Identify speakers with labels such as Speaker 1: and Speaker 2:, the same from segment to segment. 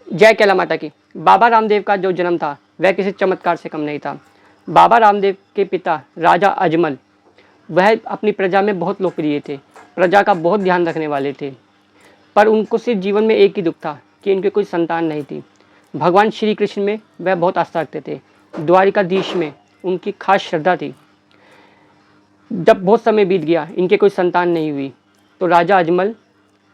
Speaker 1: जय कैला माता की। बाबा रामदेव का जो जन्म था वह किसी चमत्कार से कम नहीं था। बाबा रामदेव के पिता राजा अजमल, वह अपनी प्रजा में बहुत लोकप्रिय थे, प्रजा का बहुत ध्यान रखने वाले थे। पर उनको सिर्फ जीवन में एक ही दुख था कि इनके कोई संतान नहीं थी। भगवान श्री कृष्ण में वह बहुत आस्था रखते थे, द्वारिकाधीश में उनकी खास श्रद्धा थी। जब बहुत समय बीत गया, इनके कोई संतान नहीं हुई, तो राजा अजमल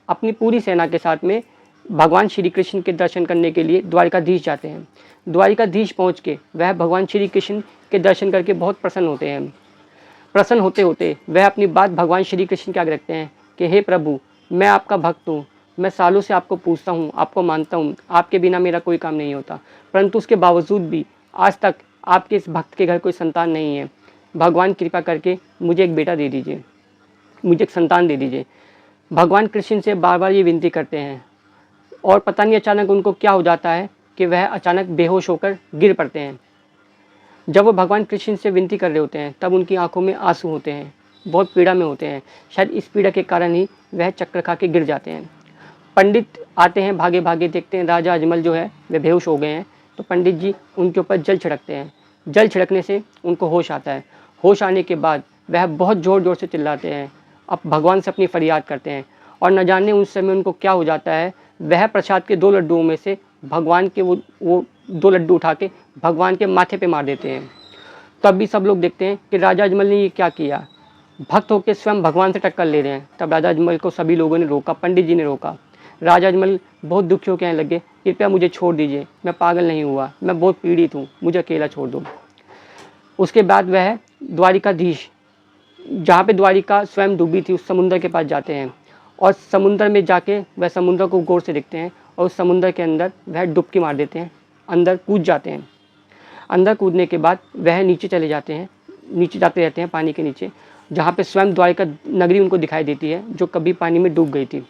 Speaker 1: अपनी पूरी सेना के साथ में भगवान श्री कृष्ण के दर्शन करने के लिए द्वारिकाधीश जाते हैं। द्वारिकाधीश पहुंच के वह भगवान श्री कृष्ण के दर्शन करके बहुत प्रसन्न होते हैं। प्रसन्न होते होते वह अपनी बात भगवान श्री कृष्ण के आगे रखते हैं कि हे प्रभु, मैं आपका भक्त हूँ, मैं सालों से आपको पूछता हूँ, आपको मानता हूँ, आपके बिना मेरा कोई काम नहीं होता, परंतु उसके बावजूद भी आज तक आपके इस भक्त के घर कोई संतान नहीं है। भगवान कृपा करके मुझे एक बेटा दे दीजिए, मुझे एक संतान दे दीजिए। भगवान कृष्ण से बार बार ये विनती करते हैं और पता नहीं अचानक उनको क्या हो जाता है कि वह अचानक बेहोश होकर गिर पड़ते हैं। जब वो भगवान कृष्ण से विनती कर रहे होते हैं तब उनकी आंखों में आंसू होते हैं, बहुत पीड़ा में होते हैं। शायद इस पीड़ा के कारण ही वह चक्कर खा के गिर जाते हैं। पंडित आते हैं, भागे भागे देखते हैं राजा अजमल जो है वे बेहोश हो गए हैं, तो पंडित जी उनके ऊपर जल छिड़कते हैं। जल छिड़कने से उनको होश आता है। होश आने के बाद वह बहुत ज़ोर ज़ोर से चिल्लाते हैं, अब भगवान से अपनी फरियाद करते हैं। और न जाने उस समय उनको क्या हो जाता है, वह प्रसाद के 2 लड्डुओं में से भगवान के वो 2 लड्डू उठा के भगवान के माथे पे मार देते हैं। तब भी सब लोग देखते हैं कि राजा अजमल ने ये क्या किया, भक्त होकर स्वयं भगवान से टक्कर ले रहे हैं। तब राजा अजमल को सभी लोगों ने रोका, पंडित जी ने रोका। राजा अजमल बहुत दुखी होकर कहने लगे, कृपया मुझे छोड़ दीजिए, मैं पागल नहीं हुआ, मैं बहुत पीड़ित हूँ, मुझे अकेला छोड़ दो। उसके बाद वह द्वारिकाधीश, जहाँ पे द्वारिका स्वयं डूबी थी, उस समुद्र के पास जाते हैं और समुद्र में जाके वह समुद्र को गौर से देखते हैं और उस समुद्र के अंदर वह डुबकी मार देते हैं, अंदर कूद जाते हैं। अंदर कूदने के बाद वह नीचे चले जाते हैं, नीचे जाते रहते हैं पानी के नीचे, जहाँ पे स्वयं द्वारिका नगरी उनको दिखाई देती है जो कभी पानी में डूब गई थी।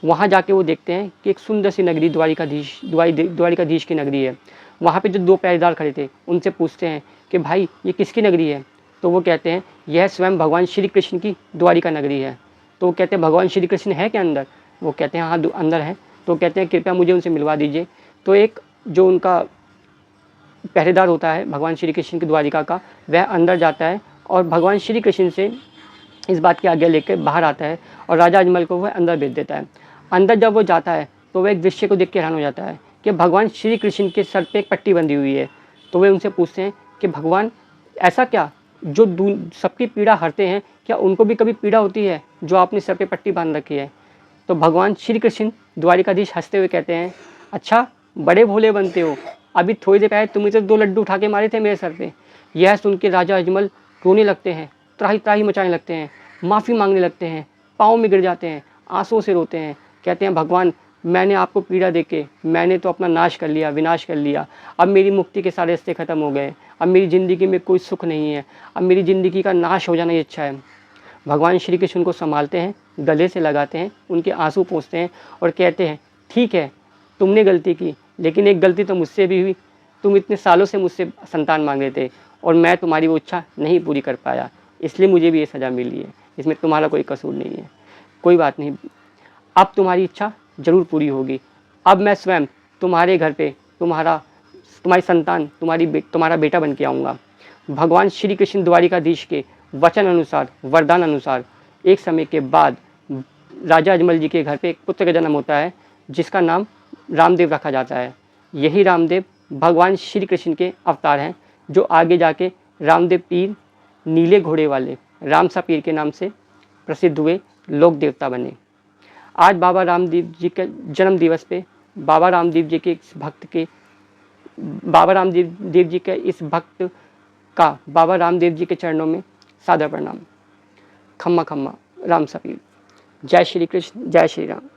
Speaker 1: वहाँ जाके वो देखते हैं कि एक सुंदर सी नगरी द्वारिकाधीश की नगरी है। वहाँ पे जो 2 पहरेदार खड़े थे उनसे पूछते हैं कि भाई ये किसकी नगरी है, तो वो कहते हैं यह स्वयं भगवान श्री कृष्ण की द्वारिका नगरी है। तो वो कहते हैं भगवान श्री कृष्ण है क्या अंदर? वो कहते हैं हाँ अंदर है। तो कहते हैं कृपया मुझे उनसे मिलवा दीजिए। तो एक जो उनका पहरेदार होता है भगवान श्री कृष्ण की द्वारिका का, वह अंदर जाता है और भगवान श्री कृष्ण से इस बात की आज्ञा लेकर बाहर आता है और राजा अजमल को वह अंदर भेज देता है। अंदर जब वो जाता है तो वह एक दृश्य को देख के हैरान हो जाता है कि भगवान श्री कृष्ण के सर पे एक पट्टी बंधी हुई है। तो वे उनसे पूछते हैं कि भगवान ऐसा क्या, जो सबकी पीड़ा हरते हैं, क्या उनको भी कभी पीड़ा होती है जो आपने सर पे पट्टी बांध रखी है? तो भगवान श्री कृष्ण द्वारिकाधीश हंसते हुए कहते हैं, अच्छा बड़े भोले बनते हो, अभी थोड़ी देर पहले तुमने तो 2 लड्डू उठा के मारे थे मेरे सर पे। यह सुन के राजा अजमल रोने लगते हैं, त्राही त्राही मचाने लगते हैं, माफ़ी मांगने लगते हैं, पाँव में गिर जाते हैं, आंसुओं से रोते हैं। कहते हैं भगवान, मैंने आपको पीड़ा देके मैंने तो अपना नाश कर लिया, विनाश कर लिया। अब मेरी मुक्ति के सारे रास्ते ख़त्म हो गए, अब मेरी ज़िंदगी में कोई सुख नहीं है, अब मेरी ज़िंदगी का नाश हो जाना ही अच्छा है। भगवान श्री कृष्ण को संभालते हैं, गले से लगाते हैं, उनके आंसू पोंछते हैं और कहते हैं ठीक है, तुमने गलती की, लेकिन एक गलती तो मुझसे भी हुई। तुम इतने सालों से मुझसे संतान मांग रहे थे और मैं तुम्हारी वो इच्छा नहीं पूरी कर पाया, इसलिए मुझे भी ये सज़ा मिली है। इसमें तुम्हारा कोई कसूर नहीं है। कोई बात नहीं, अब तुम्हारी इच्छा ज़रूर पूरी होगी। अब मैं स्वयं तुम्हारे घर पे तुम्हारी संतान, तुम्हारा बेटा बन के आऊँगा। भगवान श्री कृष्ण द्वारिकाधीश के वचन अनुसार, वरदान अनुसार एक समय के बाद राजा अजमल जी के घर पे एक पुत्र का जन्म होता है जिसका नाम रामदेव रखा जाता है। यही रामदेव भगवान श्री कृष्ण के अवतार हैं जो आगे जाके रामदेव पीर, नीले घोड़े वाले रामसा पीर के नाम से प्रसिद्ध हुए, लोक देवता बने। आज बाबा रामदेव जी के जन्म दिवस पे बाबा रामदेव जी के इस भक्त का बाबा रामदेव जी के चरणों में सादर प्रणाम। खम्मा खम्मा रामसा पीर। जय श्री कृष्ण, जय श्री राम।